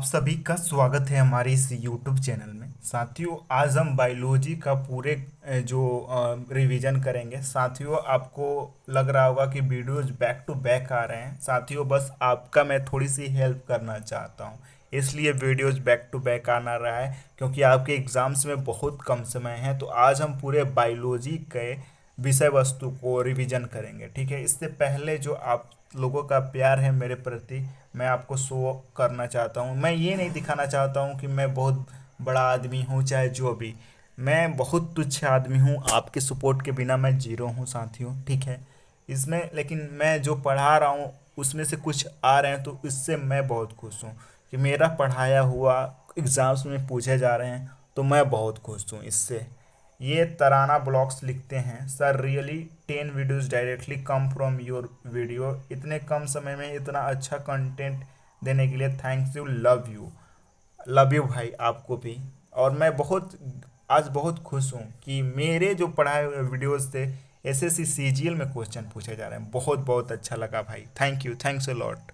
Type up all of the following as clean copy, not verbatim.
सभी का स्वागत है हमारे इस YouTube चैनल में। साथियों, आज हम बायोलॉजी का पूरे जो रिवीजन करेंगे। साथियों, आपको लग रहा होगा कि वीडियोज बैक टू बैक आ रहे हैं। साथियों, बस आपका मैं थोड़ी सी हेल्प करना चाहता हूं, इसलिए वीडियोज बैक टू बैक आना रहा है, क्योंकि आपके एग्ज़ाम्स में बहुत कम समय है। तो आज हम पूरे बायोलॉजी के विषय वस्तु को रिवीजन करेंगे। ठीक है, इससे पहले जो आप लोगों का प्यार है मेरे प्रति, मैं आपको शो करना चाहता हूँ। मैं ये नहीं दिखाना चाहता हूँ कि मैं बहुत बड़ा आदमी हूँ, चाहे जो भी। मैं बहुत तुच्छ आदमी हूँ, आपके सपोर्ट के बिना मैं जीरो हूँ साथियों। ठीक है, इसमें लेकिन मैं जो पढ़ा रहा हूँ उसमें से कुछ आ रहे हैं, तो इससे मैं बहुत खुश हूँ कि मेरा पढ़ाया हुआ एग्ज़ाम्स में पूछे जा रहे हैं, तो मैं बहुत खुश हूँ इससे। ये तराना ब्लॉग्स लिखते हैं, sir really 10 videos directly come from your video. इतने कम समय में इतना अच्छा कंटेंट देने के लिए थैंक्स यू, लव यू भाई, आपको भी। और मैं बहुत आज बहुत खुश हूँ कि मेरे जो पढ़ाए हुए वीडियोस थे एसएससी सीजीएल में क्वेश्चन पूछे जा रहे हैं। बहुत बहुत अच्छा लगा भाई, thank you, thanks a lot.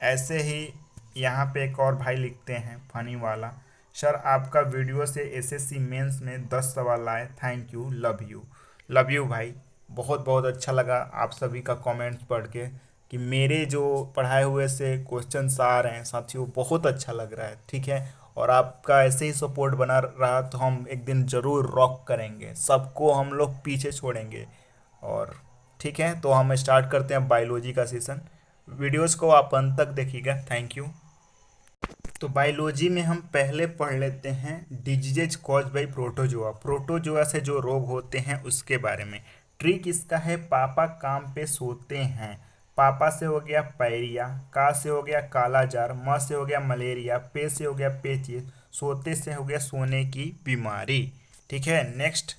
ऐसे ही यहाँ पे एक और भाई लिखते हैं फनी वाला, सर आपका वीडियो से एसएससी मेंस में 10 सवाल आए, थैंक यू, लव यू भाई। बहुत बहुत अच्छा लगा आप सभी का कमेंट्स पढ़ के कि मेरे जो पढ़ाए हुए से क्वेश्चंस आ रहे हैं साथियों, बहुत अच्छा लग रहा है। ठीक है, और आपका ऐसे ही सपोर्ट बना रहा तो हम एक दिन ज़रूर रॉक करेंगे, सबको हम लोग पीछे छोड़ेंगे। और ठीक है, तो हम स्टार्ट करते हैं बायोलॉजी का सेशन। वीडियोस को आप अंत तक देखिएगा, थैंक यू। तो बायोलॉजी में हम पहले पढ़ लेते हैं diseases cause by protozoa. Protozoa से जो रोग होते हैं उसके बारे में। ट्रिक इसका है, पापा काम पे सोते हैं। पापा से हो गया पायरिया, का से हो गया काला जार, म से हो गया मलेरिया, पे से हो गया पेचिस, सोते से हो गया सोने की बीमारी। ठीक है, नेक्स्ट।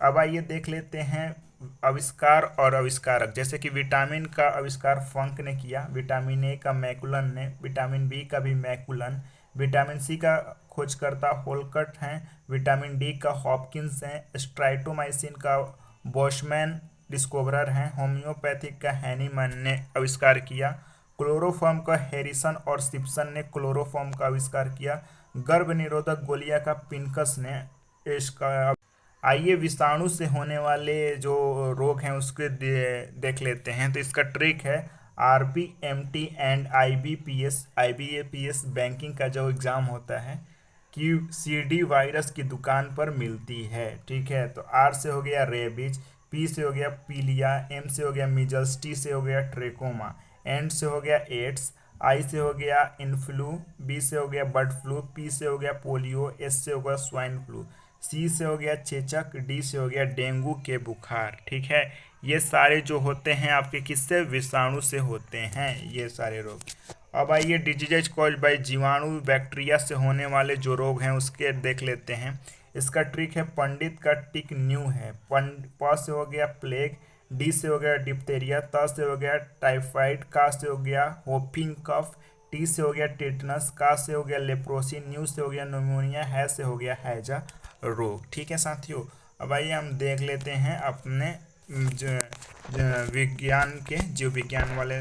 अब आइए देख लेते हैं आविष्कार और आविष्कारक। जैसे कि विटामिन का आविष्कार फंक ने किया, विटामिन ए का मैकुलन ने, विटामिन बी का भी मैकुलन, विटामिन सी का खोजकर्ता होलकट हैं, विटामिन डी का हॉपकिंस हैं, स्ट्राइटोमाइसिन का बोशमैन डिस्कोवरर हैं, होम्योपैथिक का हैनीमैन ने आविष्कार किया, क्लोरोफॉर्म का हैरिसन और सिप्सन ने क्लोरोफॉर्म का आविष्कार किया, गर्भ निरोधक गोलियां का पिनकस ने इसका। आइए विषाणु से होने वाले जो रोग हैं उसके देख लेते हैं। तो इसका ट्रिक है, RBMT एंड IBPS बैंकिंग का जो एग्ज़ाम होता है कि CD वायरस की दुकान पर मिलती है। ठीक है, तो R से हो गया रेबिज, P से हो गया पीलिया, M से हो गया मीजल्स, T से हो गया ट्रेकोमा, N से हो गया एड्स, I से हो गया इन्फ्लू, B से हो गया बर्ड फ्लू, P से हो गया पोलियो, S से हो गया स्वाइन फ्लू, सी से हो गया चेचक, डी से हो गया डेंगू के बुखार। ठीक है, ये सारे जो होते हैं आपके किससे, विषाणु से होते हैं ये सारे रोग। अब आइए डिजीजेज कॉज बाय जीवाणु बैक्टीरिया से होने वाले जो रोग हैं उसके देख लेते हैं। इसका ट्रिक है, पंडित का टिक न्यू है। प से हो गया प्लेग, डी से हो गया डिप्थेरिया, त से हो गया टाइफाइड, का से हो गया होपिंग कफ, टी से हो गया टेटनस, का से हो गया लेप्रोसी, न्यू से हो गया न्यूमोनिया, है से हो गया हैजा रोग। ठीक है साथियों, अब आइए हम देख लेते हैं अपने विज्ञान के जीव विज्ञान वाले।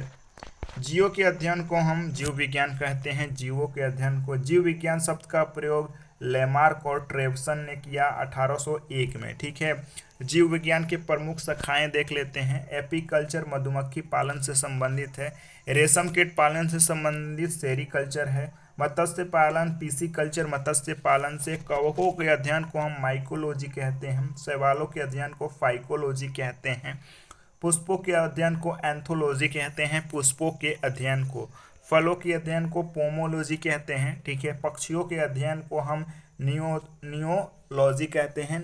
जीवों के अध्ययन को हम जीव विज्ञान कहते हैं। जीवों के अध्ययन को जीव विज्ञान शब्द का प्रयोग लेमार्क और ट्रेवसन ने किया 1801 में। ठीक है, जीव विज्ञान की प्रमुख शाखाएं देख लेते हैं। एपीकल्चर मधुमक्खी पालन से संबंधित है। रेशम कीट पालन से संबंधित सेरीकल्चर है। मत्स्य पालन पीसीकल्चर मत्स्य पालन से। कवकों के अध्ययन को हम माइकोलॉजी कहते हैं। शैवालों के अध्ययन को फाइकोलॉजी कहते हैं। पुष्पों के अध्ययन को एंथोलॉजी कहते हैं, पुष्पों के अध्ययन को। फलों के अध्ययन को पोमोलॉजी कहते हैं। ठीक है, पक्षियों के अध्ययन को हम नियोलॉजी कहते हैं।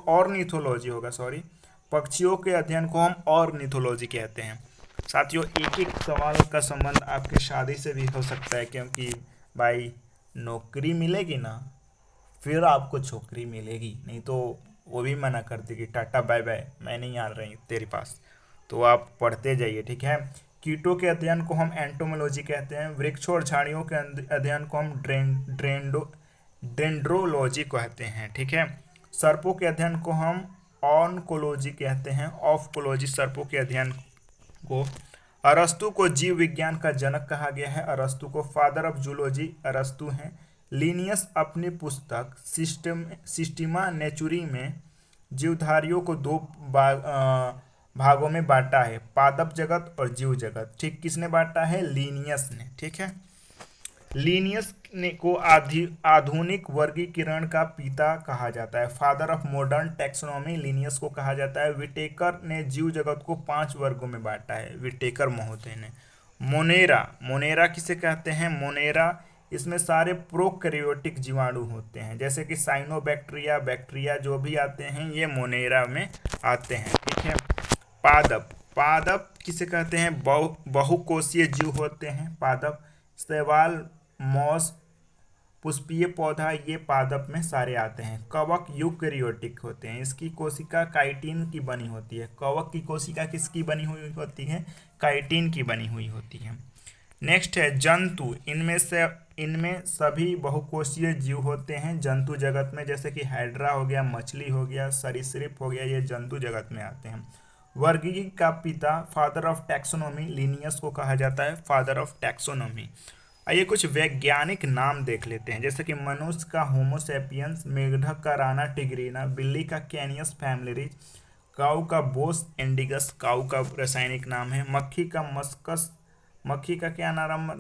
ऑर्निथोलॉजी होगा, सॉरी। पक्षियों के अध्ययन को हम ऑर्निथोलॉजी कहते हैं। साथियों, एक एक सवाल का संबंध आपके शादी से भी हो सकता है, क्योंकि भाई नौकरी मिलेगी ना फिर आपको छोकरी मिलेगी, नहीं तो वो भी मना कर देगी, टाटा बाय बाय, मैं नहीं आ रही तेरे पास। तो आप पढ़ते जाइए। ठीक है, कीटों के अध्ययन को हम एंटोमोलॉजी कहते हैं। वृक्षों और झाड़ियों के अध्ययन को हम डेंड्रोलॉजी कहते हैं। ठीक है, सर्पों के अध्ययन को हम ऑनकोलॉजी कहते हैं। ऑफकोलॉजी सर्पों के अध्ययन को। अरस्तु को जीव विज्ञान का जनक कहा गया है। अरस्तु को फादर ऑफ जूलॉजी अरस्तु हैं। लिनियस अपनी पुस्तक सिस्टीमा नेचुरी में जीवधारियों को दो भागों में बांटा है, पादप जगत और जीव जगत। ठीक, किसने बांटा है? लीनियस ने। ठीक है, लीनियस ने को आधुनिक वर्गीकरण का पिता कहा जाता है, father of modern taxonomy Linnaeus को कहा जाता है। विटेकर ने जीव जगत को 5 वर्गों में बांटा है, विटेकर महोदय ने। मोनेरा, मोनेरा किसे कहते हैं? मोनेरा, इसमें सारे प्रोकैरियोटिक जीवाणु होते हैं, जैसे कि साइनोबैक्टीरिया, बैक्टीरिया जो भी आते हैं ये मोनेरा में आते हैं। ठीक है, पादप, पादप किसे कहते हैं? बहुकोषीय जीव होते हैं पादप। शैवाल, मॉस, पुष्पीय पौधा, ये पादप में सारे आते हैं। कवक यूकैरियोटिक होते हैं, इसकी कोशिका काइटिन की बनी होती है। कवक की कोशिका किसकी बनी हुई होती है? काइटिन की बनी हुई होती है। नेक्स्ट है जंतु, इनमें सभी बहुकोषीय जीव होते हैं जंतु जगत में, जैसे कि हाइड्रा हो गया, मछली हो गया, सरीसृप हो गया, ये जंतु जगत में आते हैं। वर्गीकरण का पिता, फादर ऑफ टैक्सोनॉमी, लिनियस को कहा जाता है फादर ऑफ टैक्सोनॉमी। आइए कुछ वैज्ञानिक नाम देख लेते हैं, जैसे कि मनुष्य का होमोसेपियंस, मेढक का राना टिग्रीना, बिल्ली का कैनियस फैमिलिस, काऊ का बोस इंडिगस, काऊ का रासायनिक नाम है। मक्खी का मस्कस, मक्खी का क्या नाम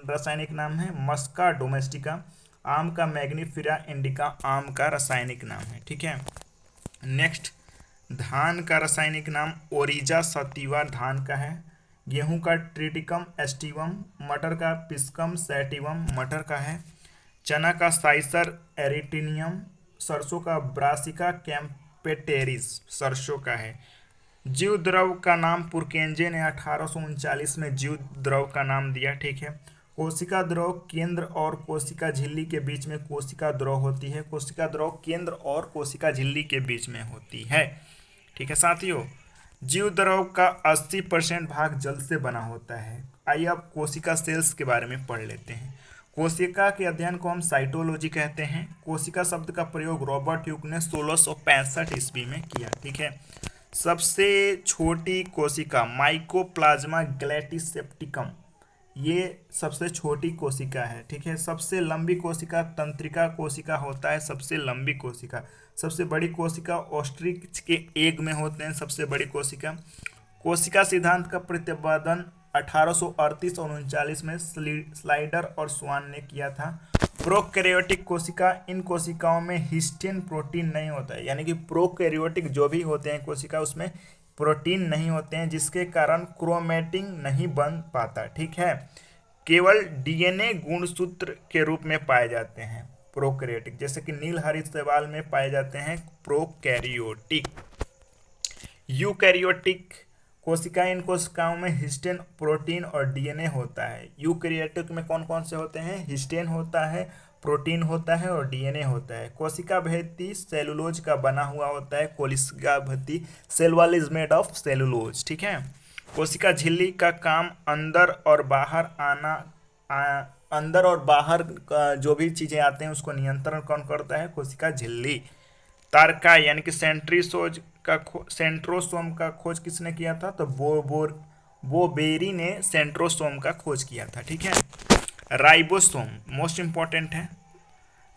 रासायनिक नाम है? मस्का डोमेस्टिका। आम का मैग्नीफेरा इंडिका, आम का रासायनिक नाम है। ठीक है, नेक्स्ट, धान का रासायनिक नाम ओरिजा सतीवा धान का है। गेहूं का ट्रिटिकम एस्टिवम, मटर का पिस्कम सैटिवम मटर का है। चना का साइसर एरिटिनियम, सरसों का ब्रासिका कैम्पेटेरिस सरसों का है। जीव द्रव का नाम पुरकेंजे ने 1839 में जीव द्रव का नाम दिया। ठीक है, कोशिका द्रव केंद्र और कोशिका झिल्ली के बीच में कोशिका द्रव होती है। कोशिका द्रव केंद्र और कोशिका झिल्ली के बीच में होती है। ठीक है साथियों, जीव द्रव का 80% भाग जल से बना होता है। आइए अब कोशिका सेल्स के बारे में पढ़ लेते हैं। कोशिका के अध्ययन को हम साइटोलॉजी कहते हैं। कोशिका शब्द का प्रयोग रॉबर्ट ह्यूक ने 1665 ईस्वी में किया। ठीक है, सबसे छोटी कोशिका माइकोप्लाज्मा गैलेक्टिसेप्टिकम, ये सबसे छोटी कोशिका है। ठीक है, सबसे लंबी कोशिका तंत्रिका कोशिका होता है, सबसे लंबी कोशिका। सबसे बड़ी कोशिका ऑस्ट्रिच के एग में होते हैं सबसे बड़ी कोशिका। कोशिका सिद्धांत का प्रतिपादन 1838 और 39 में स्लाइडर और स्वान ने किया था। प्रोकैरियोटिक कोशिका, इन कोशिकाओं में हिस्टीन प्रोटीन नहीं होता है, यानी कि प्रोकैरियोटिक जो भी होते हैं कोशिका उसमें प्रोटीन नहीं होते हैं, जिसके कारण क्रोमैटिन नहीं बन पाता। ठीक है, केवल डीएनए गुणसूत्र के रूप में पाए जाते हैं प्रोकैरियोटिक, जैसे कि नीलहरित शैवाल में पाए जाते हैं प्रोकैरियोटिक। यूकैरियोटिक कोशिका, इन कोशिकाओं में हिस्टीन प्रोटीन और डीएनए होता है। यूकैरियोटिक में कौन कौन से होते हैं? हिस्टीन होता है, प्रोटीन होता है और डीएनए होता है। कोशिका भित्ति सेलुलोज का बना हुआ होता है। कोशिका भित्ति, cell wall is made of cellulose. ठीक है, कोशिका झिल्ली का काम अंदर और बाहर अंदर और बाहर जो भी चीजें आते हैं उसको नियंत्रण कौन करता है? कोशिका झिल्ली। तारका यानी कि सेंट्रोसोम का खोज किसने किया था? तो बोबेरी ने सेंट्रोसोम का खोज किया था। ठीक है, राइबोसोम मोस्ट इंपॉर्टेंट है।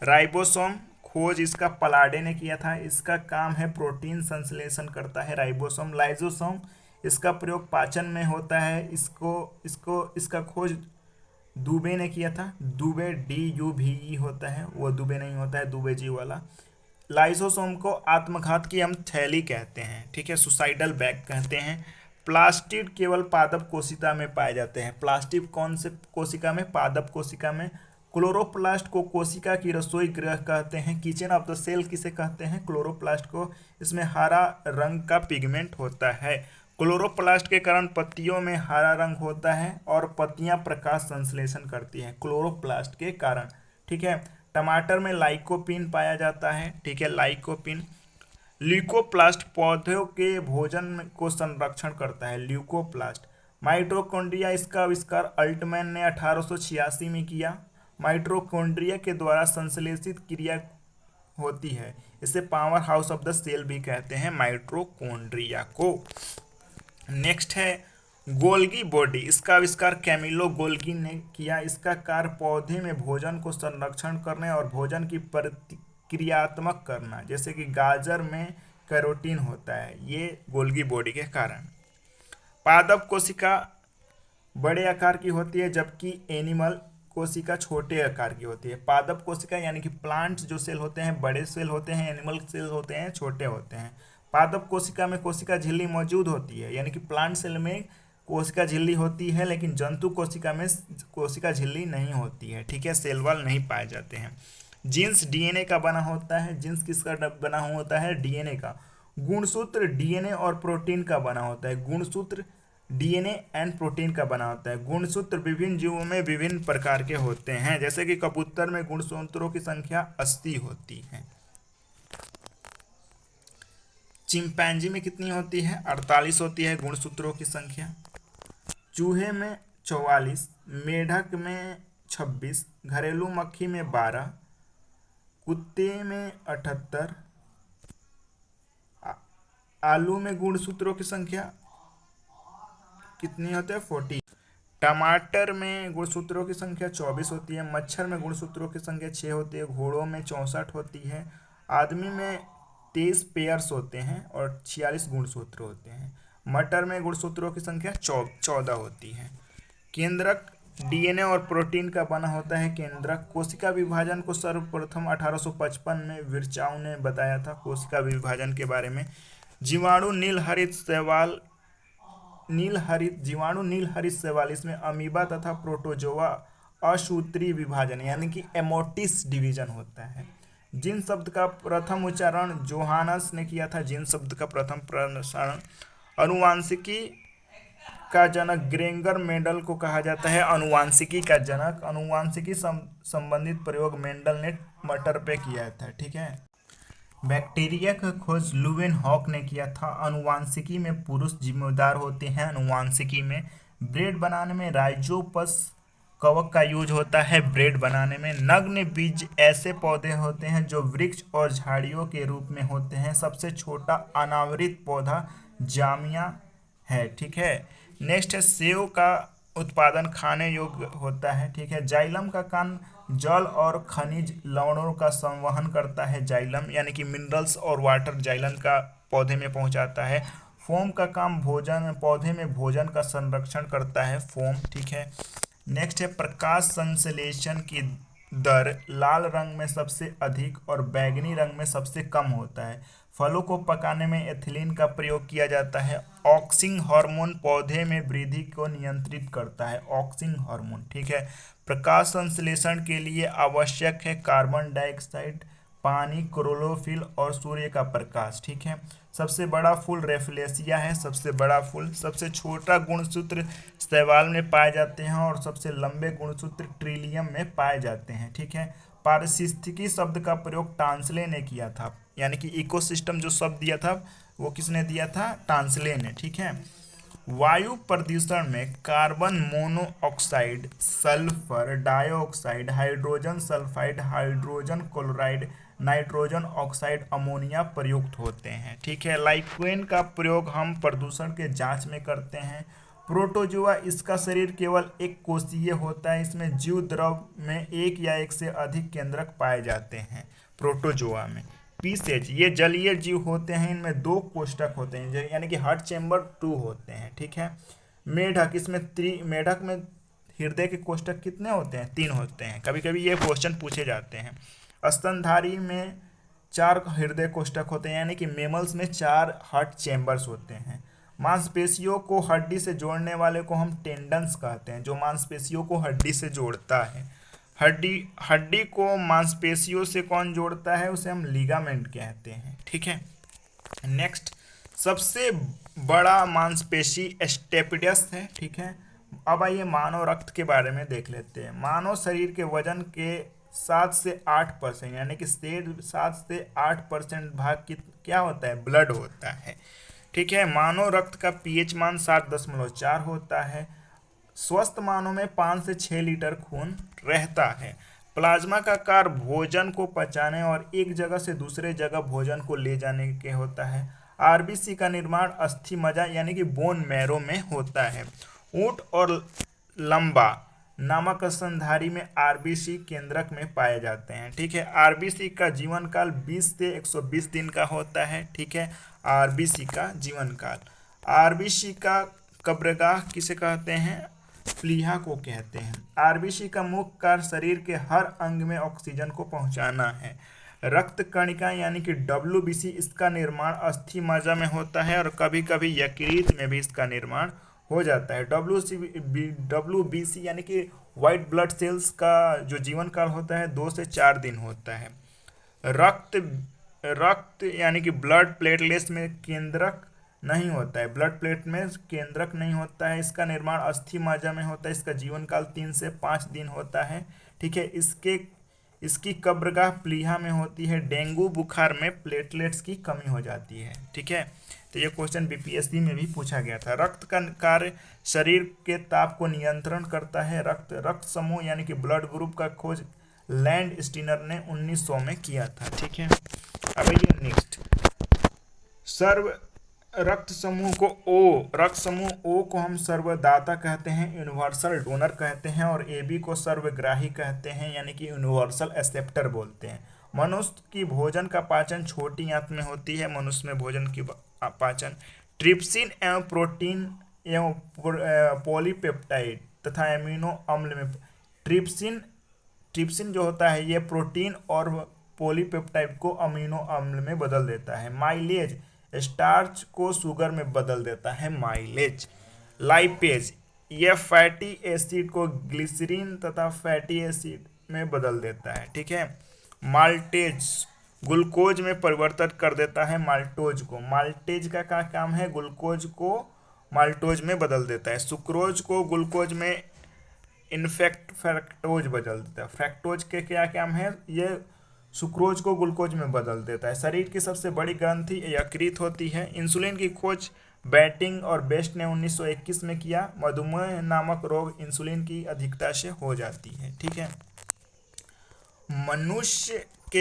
राइबोसोम खोज इसका पलाडे ने किया था। इसका काम है प्रोटीन संश्लेषण करता है राइबोसोम। लाइजोसोम, इसका प्रयोग पाचन में होता है। इसका खोज दुबे ने किया था। दुबे DUBE होता है, वो दुबे नहीं होता है, दुबे जी वाला। लाइसोसोम को आत्मघात की हम थैली कहते हैं। ठीक है, सुसाइडल बैग कहते हैं। प्लास्टिड केवल पादप कोशिका में पाए जाते हैं। प्लास्टिड कौन से कोशिका में? पादप कोशिका में। क्लोरोप्लास्ट को कोशिका की रसोई गृह कहते हैं। किचन ऑफ द सेल किसे कहते हैं? क्लोरोप्लास्ट को। इसमें हरा रंग का पिगमेंट होता है। क्लोरोप्लास्ट के कारण पत्तियों में हरा रंग होता है और पत्तियां प्रकाश संश्लेषण करती हैं क्लोरोप्लास्ट के कारण। ठीक है, टमाटर में लाइकोपीन पाया जाता है। ठीक है, लाइकोपीन। ल्यूकोप्लास्ट पौधों के भोजन को संरक्षण करता है। ल्यूकोप्लास्ट। माइटोकॉन्ड्रिया, इसका आविष्कार अल्टमैन ने 1886 में किया। माइटोकॉन्ड्रिया के द्वारा संश्लेषित क्रिया होती है। इसे power house of the cell भी कहते हैं माइटोकॉन्ड्रिया को। नेक्स्ट है गोल्गी बॉडी, इसका आविष्कार कैमिलो गोल्गी ने किया। इसका कार्य पौधे में भोजन को संरक्षण करने और भोजन की प्रतिक्रियात्मक करना, जैसे कि गाजर में कैरोटीन होता है, ये गोल्गी बॉडी के कारण। पादप कोशिका बड़े आकार की होती है, जबकि एनिमल कोशिका छोटे आकार की होती है। पादप कोशिका यानी कि प्लांट्स जो सेल होते हैं बड़े सेल होते हैं, एनिमल सेल होते हैं छोटे होते हैं। पादप कोशिका में कोशिका झिल्ली मौजूद होती है, यानी कि प्लांट सेल में कोशिका झिल्ली होती है, लेकिन जंतु कोशिका में कोशिका झिल्ली नहीं होती है, ठीक है, सेल वॉल नहीं पाए जाते हैं। जीन्स डीएनए का बना होता है। जीन्स किसका बना हुआ होता है? डीएनए का। गुणसूत्र डीएनए और प्रोटीन का बना होता है। गुणसूत्र डीएनए एंड प्रोटीन का बना होता है। गुणसूत्र विभिन्न जीवों में विभिन्न प्रकार के होते हैं, जैसे कि कबूतर में गुणसूत्रों की संख्या 80 होती है। चिंपैंजी में कितनी होती है? 48 होती है गुणसूत्रों की संख्या। चूहे में 44, मेढक में 26, घरेलू मक्खी में 12, कुत्ते में 78, आलू में गुणसूत्रों की संख्या कितनी होती है? 40। टमाटर में गुणसूत्रों की संख्या 24 होती है। मच्छर में गुणसूत्रों की संख्या 6 होती है। घोड़ों में 64 होती है। आदमी में 23 पेयर्स होते हैं और 46 गुणसूत्र होते हैं। मटर में गुणसूत्रों की संख्या 14 होती है। केंद्रक डीएनए और प्रोटीन का बना होता है। केंद्रक कोशिका विभाजन को सर्वप्रथम 1855 में विर्चाउ ने बताया था, कोशिका विभाजन के बारे में। जीवाणु नील हरित शैवाल जीवाणु नील हरित शैवाल, इसमें अमीबा तथा प्रोटोजोआ असूत्री विभाजन यानी कि एमोटिस डिवीजन होता है। जीन शब्द का प्रथम उच्चारण जोहानस ने किया था। जीन शब्द का प्रथम प्रसारण अनुवांशिकी का जनक ग्रेंगर मेंडल को कहा जाता है। अनुवांशिकी का जनक, अनुवांशिकी संबंधित प्रयोग मेंडल ने मटर पे किया था, ठीक है। बैक्टीरिया का खोज लुवेनहॉक ने किया था। अनुवांशिकी में पुरुष जिम्मेदार होते हैं। अनुवांशिकी में ब्रेड बनाने में राइजोपस कवक का यूज होता है। ब्रेड बनाने में नग्न बीज ऐसे पौधे होते हैं जो वृक्ष और झाड़ियों के रूप में होते हैं। सबसे छोटा अनावृत पौधा जामिया है, ठीक है। नेक्स्ट है सेव का उत्पादन खाने योग्य होता है, ठीक है। जाइलम का काम जल और खनिज लवणों का संवहन करता है। जाइलम यानी कि मिनरल्स और वाटर जाइलम का पौधे में पहुंचाता है। फोम का काम भोजन, पौधे में भोजन का संरक्षण करता है, फोम, ठीक है। नेक्स्ट है प्रकाश संश्लेषण की दर लाल रंग में सबसे अधिक और बैंगनी रंग में सबसे कम होता है। फलों को पकाने में एथिलीन का प्रयोग किया जाता है। ऑक्सिन हार्मोन पौधे में वृद्धि को नियंत्रित करता है, ऑक्सिन हार्मोन, ठीक है। प्रकाश संश्लेषण के लिए आवश्यक है कार्बन डाइऑक्साइड, पानी, क्लोरोफिल और सूर्य का प्रकाश, ठीक है। सबसे बड़ा फूल रेफलेसिया है, सबसे बड़ा फूल। सबसे छोटा गुणसूत्र शैवाल में पाए जाते हैं और सबसे लंबे गुणसूत्र ट्रिलियम में पाए जाते हैं, ठीक है। पारिस्थितिकी शब्द का प्रयोग टांसले ने किया था, यानी कि इकोसिस्टम जो शब्द दिया था वो किसने दिया था? टांसले ने, ठीक है। वायु प्रदूषण में carbon monoxide, sulphur dioxide, hydrogen sulphide, hydrogen chloride, nitrogen oxide, ammonia प्रयुक्त होते हैं, ठीक है। लाइक्वेन का प्रयोग हम प्रदूषण के जांच में करते हैं। प्रोटोजोआ, इसका शरीर केवल एक कोषीय होता है। इसमें जीव द्रव में एक या एक से अधिक केंद्रक पाए जाते हैं प्रोटोजोआ में। पीसेज, ये जलीय जीव होते हैं। इनमें 2 कोष्ठक होते हैं, यानी कि हार्ट चेम्बर 2 होते हैं, ठीक है। मेढक, इसमें मेढक में हृदय के कोष्ठक कितने होते हैं? 3 होते हैं। कभी कभी ये क्वेश्चन पूछे जाते हैं। स्तनधारी में 4 हृदय कोष्ठक होते हैं, यानी कि मेमल्स में 4 हार्ट चेम्बर्स होते हैं। मांसपेशियों को हड्डी से जोड़ने वाले को हम टेंडन्स कहते हैं, जो मांसपेशियों को हड्डी से जोड़ता है। हड्डी को मांसपेशियों से कौन जोड़ता है? उसे हम लिगामेंट कहते हैं, ठीक है। नेक्स्ट, सबसे बड़ा मांसपेशी स्टेपिडस है, ठीक है। अब आइए मानव रक्त के बारे में देख लेते हैं। मानव शरीर के वजन के 7 से 8%, यानी कि 7 से 8% भाग क्या होता है? ब्लड होता है, ठीक है। मानव रक्त का पीएच मान 7.4 होता है। स्वस्थ मानव में 5 से 6 लीटर खून रहता है। प्लाज्मा का कार्य भोजन को पचाने और एक जगह से दूसरे जगह भोजन को ले जाने के होता है। आरबीसी का निर्माण अस्थि मज्जा यानी कि बोन मैरो में होता है। ऊंट और लंबा नामक स्तनधारी में आरबीसी केंद्रक में पाए जाते हैं। ठीक है, आरबीसी का जीवन काल 20 से 120 दिन का होता है। ठीक है, आरबीसी का जीवन काल। आरबीसी का कब्रगाह किसे कहते हैं? प्लीहा को कहते हैं। आरबीसी का मुख्य कार्य शरीर के हर अंग में ऑक्सीजन को पहुंचाना है। रक्त कणिका यानी कि डब्ल्यूबीसी, इसका निर्माण अस्थि मज्जा में होता है और कभी कभी यकृत में भी इसका निर्माण हो जाता है। डब्ल्यूबीसी यानी कि व्हाइट ब्लड सेल्स का जो जीवन काल होता है 2 से 4 दिन होता है। रक्त रक्त यानी कि ब्लड प्लेटलेट्स में केंद्रक नहीं होता है, ब्लड प्लेट में केंद्रक नहीं होता है। इसका निर्माण अस्थि मज्जा में होता है। इसका जीवन काल 3 से 5 दिन होता है। ठीक है, इसकी कब्रगाह प्लीहा में होती है। डेंगू बुखार में प्लेटलेट्स की कमी हो जाती है। ठीक है, तो ये क्वेश्चन बीपीएससी में भी पूछा गया था। रक्त का कार्य शरीर के ताप को नियंत्रण करता है। रक्त समूह यानी कि ब्लड ग्रुप का खोज लैंड स्टीनर ने 1900 में किया था। ठीक है, अब ये नेक्स्ट सर्व रक्त समूह ओ को हम सर्वदाता कहते हैं, यूनिवर्सल डोनर कहते हैं, और एबी को सर्वग्राही कहते हैं यानी कि यूनिवर्सल एक्सेप्टर बोलते हैं। मनुष्य की भोजन का पाचन छोटी आंत में होती है। मनुष्य में भोजन की पाचन ट्रिप्सिन एवं प्रोटीन एवं पॉलीपेप्टाइड तथा एमिनो अम्ल में ट्रिप्सिन ट्रिप्सिन जो होता है ये प्रोटीन और पॉलीपेप्टाइड को अमीनो अम्ल में बदल देता है। माइलेज स्टार्च को शुगर में बदल देता है। माइलेज लाइपेज यह फैटी एसिड को ग्लिसरीन तथा फैटी एसिड में बदल देता है। ठीक है, माल्टेज ग्लूकोज में परिवर्तित कर देता है माल्टोज को। माल्टेज का क्या काम है? ग्लूकोज को माल्टोज में बदल देता है। सुक्रोज को ग्लूकोज में फ्रैक्टोज बदल देता है। फ्रैक्टोज के क्या काम है? ये सुक्रोज को ग्लूकोज में बदल देता है। शरीर की सबसे बड़ी ग्रंथि यकृत होती है। इंसुलिन की खोज बैटिंग और बेस्ट ने 1921 में किया। मधुमेह नामक रोग इंसुलिन की अधिकता से हो जाती है। ठीक है, मनुष्य के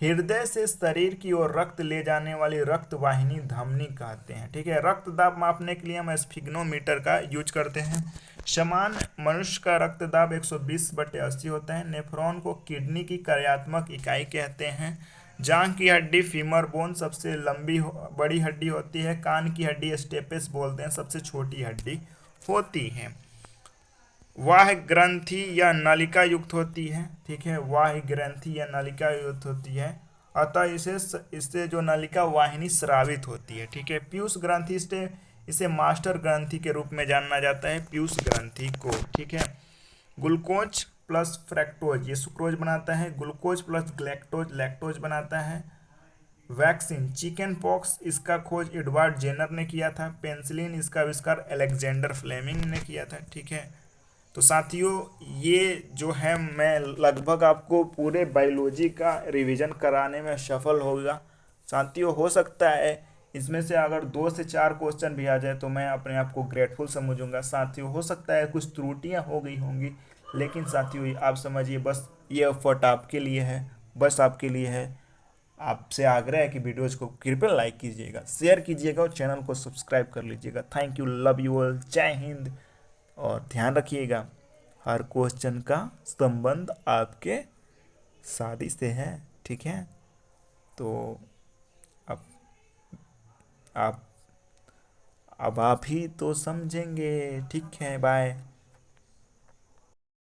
हृदय से शरीर की ओर रक्त ले जाने वाली रक्त वाहिनी धमनी कहते हैं। ठीक है, रक्त दाब मापने के लिए हम स्फिग्नोमीटर का यूज करते हैं। समान मनुष्य का रक्त दाब 120/80 होता है। नेफ्रॉन को किडनी की कार्यात्मक इकाई कहते हैं। जांघ की हड्डी फीमर बोन सबसे बड़ी हड्डी होती है। कान की हड्डी स्टेपेस बोलते हैं, सबसे छोटी हड्डी होती है। वाह ग्रंथि या नलिका युक्त होती है। ठीक है, वाह ग्रंथि या नलिका युक्त होती है, अतः इससे जो नलिका वाहिनी स्रावित होती है। ठीक है, पीयूष ग्रंथि से इसे मास्टर ग्रंथि के रूप में जाना जाता है, पीयूष ग्रंथि को। ठीक है, ग्लूकोज प्लस फ्रैक्टोज ये सुक्रोज बनाता है। ग्लूकोज प्लस ग्लैक्टोज लैक्टोज बनाता है। वैक्सीन चिकन पॉक्स इसका खोज एडवर्ड जेनर ने किया था। पेंसिलिन इसका आविष्कार अलेक्जेंडर फ्लेमिंग ने किया था। ठीक है, तो साथियों ये जो है मैं लगभग आपको पूरे बायोलॉजी का रिवीजन कराने में सफल होगा। साथियों हो सकता है इसमें से अगर 2 से 4 क्वेश्चन भी आ जाए तो मैं अपने आप को ग्रेटफुल समझूंगा। साथियों हो सकता है कुछ त्रुटियां हो गई होंगी, लेकिन साथियों आप समझिए बस ये एफर्ट आपके लिए है, बस आपके लिए है। आपसे आग्रह है कि वीडियोज़ को कृपया लाइक कीजिएगा, शेयर कीजिएगा और चैनल को सब्सक्राइब कर लीजिएगा। Thank you, love you all, जय हिंद। और ध्यान रखिएगा हर क्वेश्चन का संबंध आपके शादी से है। ठीक है, तो अब आप ही तो समझेंगे। ठीक है, बाय।